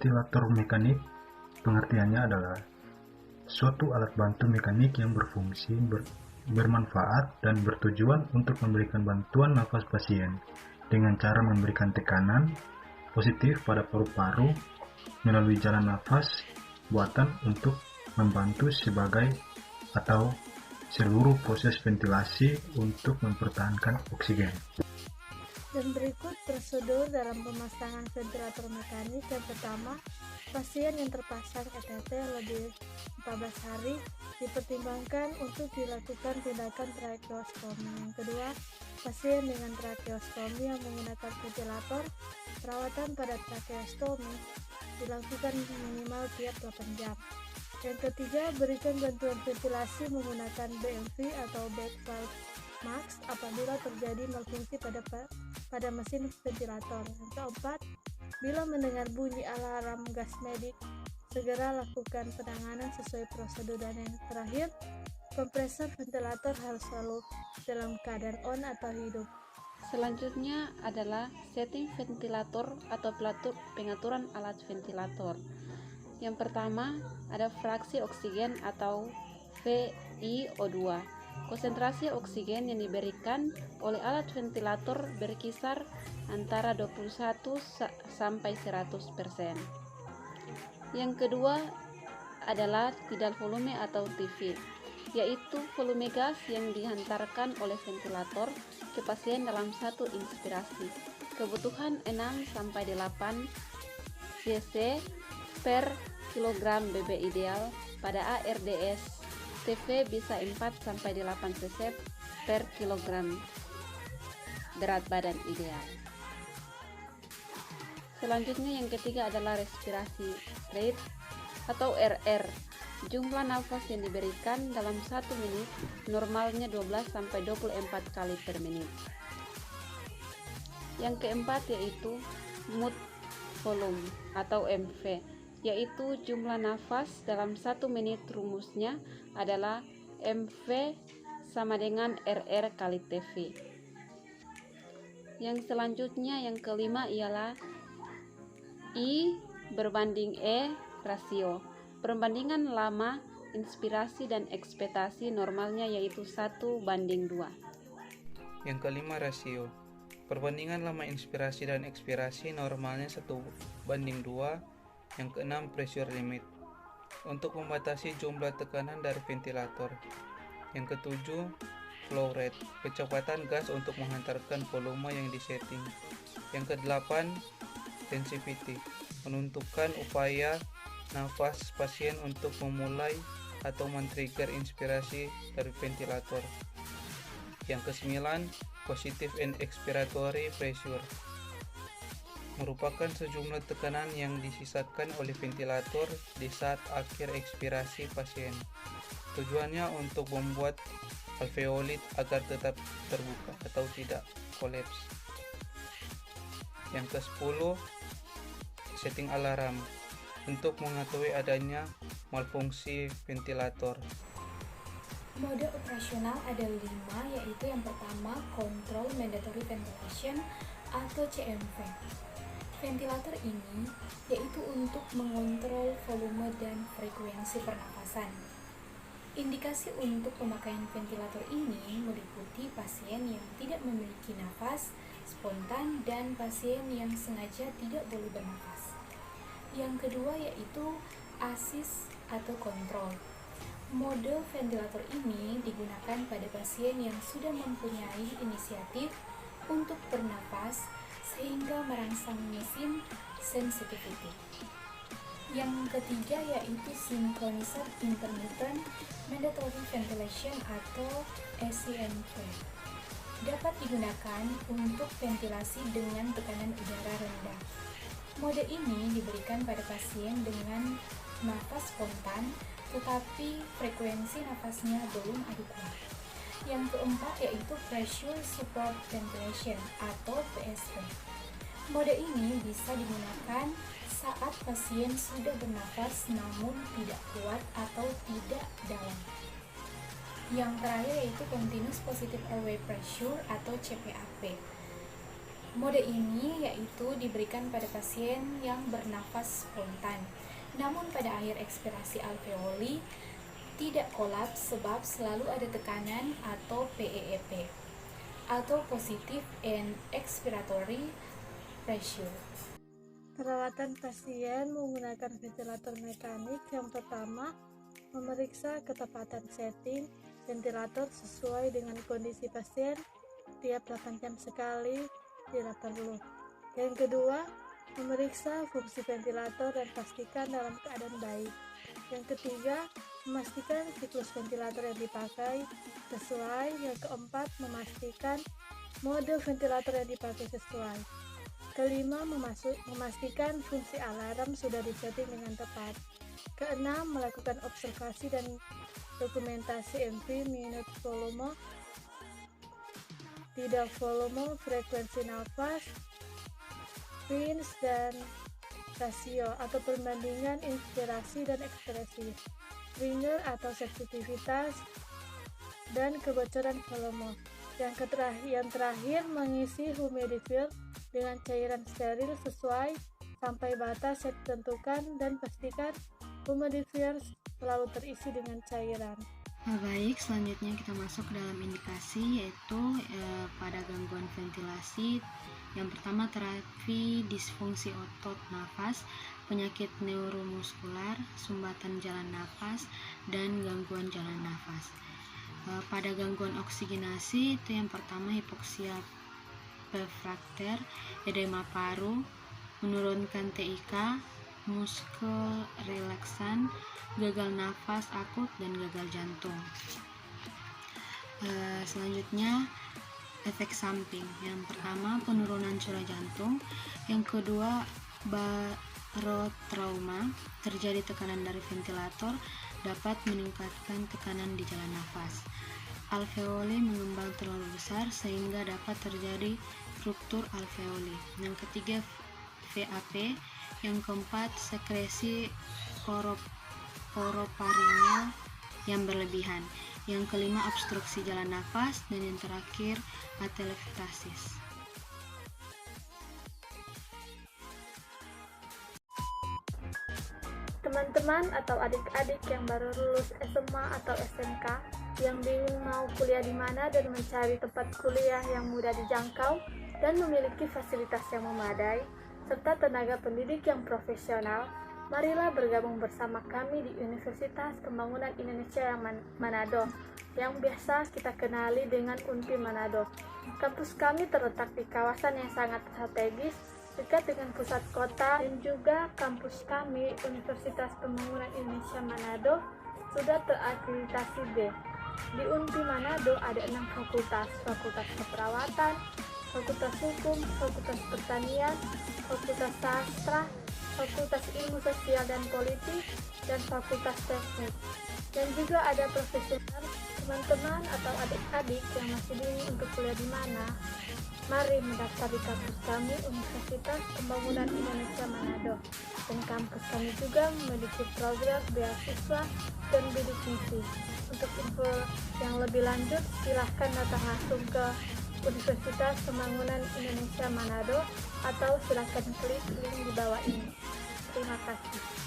Ventilator mekanik pengertiannya adalah suatu alat bantu mekanik yang berfungsi, bermanfaat, dan bertujuan untuk memberikan bantuan nafas pasien dengan cara memberikan tekanan positif pada paru-paru melalui jalan nafas buatan untuk membantu sebagai atau seluruh proses ventilasi untuk mempertahankan oksigen. Dan berikut prosedur dalam pemasangan ventilator mekanik. Yang pertama, pasien yang terpasang ETT lebih 14 hari dipertimbangkan untuk dilakukan tindakan tracheostomi. Yang kedua, pasien dengan tracheostomi yang menggunakan ventilator, perawatan pada tracheostomi dilakukan minimal tiap 8 jam. Yang ketiga, berikan bantuan ventilasi menggunakan BMV atau back valve max apabila terjadi malfungsi pada mesin ventilator. Yang keempat, bila mendengar bunyi alarm gas medik, segera lakukan penanganan sesuai prosedur. Dan yang terakhir, kompresor ventilator harus selalu dalam keadaan on atau hidup. Selanjutnya adalah setting ventilator atau pengaturan alat ventilator. Yang pertama ada fraksi oksigen atau ViO2. Konsentrasi oksigen yang diberikan oleh alat ventilator berkisar antara 21 sampai 100%. Yang kedua adalah tidal volume atau TV, yaitu volume gas yang dihantarkan oleh ventilator ke pasien dalam satu inspirasi. Kebutuhan 6 sampai 8 cc per kilogram BB ideal. Pada ARDS TV bisa 4 sampai 8 cc per kilogram berat badan ideal. Selanjutnya yang ketiga adalah respirasi rate atau RR. Jumlah nafas yang diberikan dalam 1 menit normalnya 12 sampai 24 kali per menit. Yang keempat yaitu mood volume atau MV, yaitu jumlah nafas dalam 1 menit. Rumusnya adalah MV sama dengan RR kali TV. Yang selanjutnya yang kelima ialah I berbanding E rasio. Perbandingan lama inspirasi dan ekspektasi normalnya yaitu 1:2. Yang kelima rasio. Perbandingan lama inspirasi dan ekspirasi normalnya 1:2. Yang keenam pressure limit, untuk membatasi jumlah tekanan dari ventilator. Yang ketujuh flow rate, kecepatan gas untuk menghantarkan volume yang disetting. Yang kedelapan sensitivity, menentukan upaya nafas pasien untuk memulai atau men-trigger inspirasi dari ventilator. Yang kesembilan positive and expiratory pressure, merupakan sejumlah tekanan yang disisakan oleh ventilator di saat akhir ekspirasi pasien. Tujuannya untuk membuat alveolit agar tetap terbuka atau tidak kolaps. Yang ke-10 setting alarm, untuk mengetahui adanya malfungsi ventilator. Mode operasional ada 5, yaitu yang pertama Control Mandatory Ventilation atau CMV. Ventilator ini yaitu untuk mengontrol volume dan frekuensi pernapasan. Indikasi untuk pemakaian ventilator ini meliputi pasien yang tidak memiliki nafas spontan dan pasien yang sengaja tidak boleh bernafas. Yang kedua yaitu assist atau kontrol. Mode ventilator ini digunakan pada pasien yang sudah mempunyai inisiatif untuk bernafas sehingga merangsang mesin sensitivity. Yang ketiga yaitu synchronized intermittent mandatory ventilation atau SCMV. Dapat digunakan untuk ventilasi dengan tekanan udara rendah. Mode ini diberikan pada pasien dengan nafas spontan tetapi frekuensi nafasnya belum adekuat. Yang keempat yaitu Pressure Support Ventilation atau PSV. Mode ini bisa digunakan saat pasien sudah bernafas namun tidak kuat atau tidak dalam. Yang terakhir yaitu Continuous Positive Airway Pressure atau CPAP. Mode ini yaitu diberikan pada pasien yang bernafas spontan. Namun pada akhir ekspirasi alveoli tidak kolaps sebab selalu ada tekanan atau PEEP atau positive and expiratory pressure. Perawatan pasien menggunakan ventilator mekanik. Yang pertama, memeriksa ketepatan setting ventilator sesuai dengan kondisi pasien. Tiap 8 jam sekali tidak perlu. Yang kedua, memeriksa fungsi ventilator dan pastikan dalam keadaan baik. Yang ketiga, memastikan siklus ventilator yang dipakai sesuai. Yang keempat, memastikan mode ventilator yang dipakai sesuai. Kelima, memastikan fungsi alarm sudah disetting dengan tepat. Keenam, melakukan observasi dan dokumentasi MV, minute volume, tidak volume, frekuensi nafas, pinch, dan rasio atau perbandingan inspirasi dan ekspresi, ringer atau sensitivitas, dan kebocoran volume. Yang terakhir, mengisi humidifier dengan cairan steril sesuai sampai batas yang ditentukan dan pastikan humidifier selalu terisi dengan cairan. Baik, selanjutnya kita masuk ke dalam indikasi, yaitu pada gangguan ventilasi. Yang pertama, terapi disfungsi otot nafas, penyakit neuromuskular, sumbatan jalan nafas, dan gangguan jalan nafas. Pada gangguan oksigenasi itu yang pertama hipoksia refrakter, edema paru, menurunkan TIK, muskel relaksan, gagal nafas akut, dan gagal jantung. Selanjutnya efek samping. Yang pertama penurunan curah jantung, yang kedua barotrauma, terjadi tekanan dari ventilator dapat meningkatkan tekanan di jalan nafas. Alveoli mengembang terlalu besar sehingga dapat terjadi ruptur alveoli. Yang ketiga VAP. Yang keempat sekresi orofaringal yang berlebihan. Yang kelima obstruksi jalan nafas, dan yang terakhir atelektasis. Teman-teman atau adik-adik yang baru lulus SMA atau SMK yang bingung mau kuliah di mana dan mencari tempat kuliah yang mudah dijangkau dan memiliki fasilitas yang memadai serta tenaga pendidik yang profesional, marilah bergabung bersama kami di Universitas Pembangunan Indonesia yang Manado, yang biasa kita kenali dengan UNPI Manado. Kampus kami terletak di kawasan yang sangat strategis, dekat dengan pusat kota, dan juga kampus kami, Universitas Pembangunan Indonesia Manado, sudah terakreditasi B. Di UNPI Manado ada 6 fakultas, Fakultas Keperawatan, Fakultas Hukum, Fakultas Pertanian, Fakultas Sastra, Fakultas Ilmu Sosial dan Politik, dan Fakultas Teknik. Dan juga ada profesional. Teman-teman atau adik-adik yang masih bingung untuk kuliah di mana, mari mendaftar di kampus kami Universitas Pembangunan Indonesia Manado. Dan kampus kami juga memiliki program beasiswa dan bidik misi. Untuk info yang lebih lanjut, silahkan datang langsung ke Universitas Pembangunan Indonesia Manado atau silahkan klik link di bawah ini. Terima kasih.